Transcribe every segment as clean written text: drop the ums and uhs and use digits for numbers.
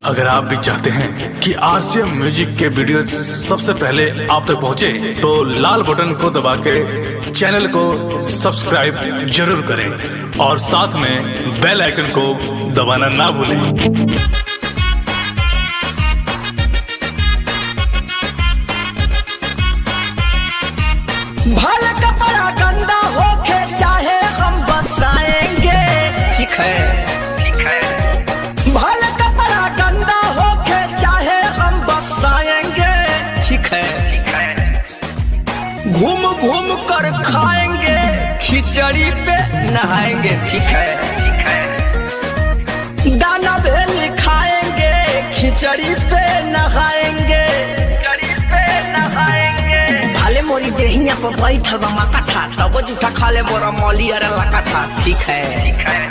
अगर आप भी चाहते हैं कि आरसीएम म्यूजिक के वीडियो सबसे पहले आप तक पहुंचे, तो लाल बटन को दबा के चैनल को सब्सक्राइब जरूर करें और साथ में बेल आइकन को दबाना ना भूलें। भले कपड़ा गंदा होके चाहे हम बसाएंगे, ठीक है, ठीक है। भले कपड़ा गंदा होके चाहे हम बसाएंगे, ठीक है, ठीक है। घूम घूम कर खाएंगे, खिचड़ी पे नहाएंगे, ठीक है, ठीक है। दाना भेली खाएंगे, खिचड़ी पे नहाएंगे, खिचड़ी पे नहाएंगे। भाले मोरी देहिया पर बैठल बा माथा, तब जूठा खा ले मोरा मौली अरे लकाठा, ठीक है, ठीक है।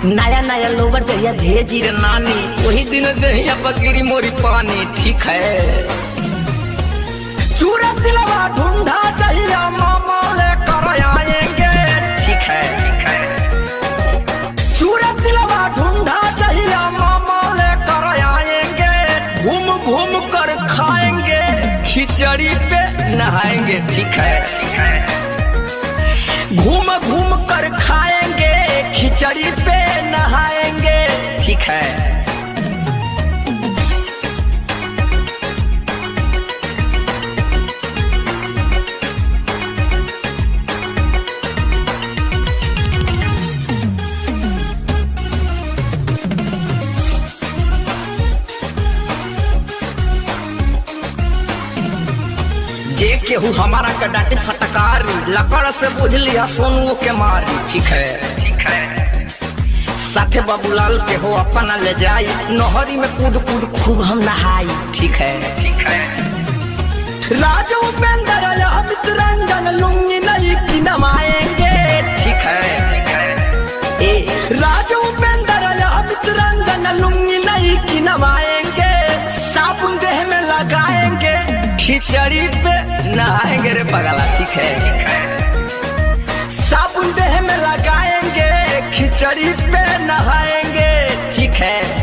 नया नया लोवर जहिया भेजी रे नानी, वही दिन देहिया पर गिरी मोरी पानी, ठीक है। सूरत दिलवा ढूंढा जहिया मामा लेकर आएंगे, ठीक है, ठीक है। सूरत दिलवा ढूंढा जहिया मामा लेकर आएंगे, घूम घूम कर खाएंगे, खिचड़ी पे नहाएंगे, ठीक है, ठीक है। घूम घूम कर खाएंगे, खिचड़ी पे नहाएंगे, ठीक है। जे केहू हमारा के डांटे फटकारी, लकड़ से बुझ लिया सोनू के मारी, ठीक है, ठीक है। साथे बाबूलाल के हो अपना ले जाई, नहरी में कूद कूद खूब हम नहाई, ठीक है, ठीक है। राजू उपेंद्र अमित रंजन लुंगी नहीं की नमाएंगे, ठीक है, ठीक है। ए राजू उपेंद्र अमित रंजन लुंगी नहीं की नमाएंगे, साबुन देह में लगाएंगे, खिचड़ी पे नहाएंगे रे पगला, ठीक है, ठीक है। साबुन देह में लगाएंगे, खिचड़ी पे नहाएंगे, ठीक है।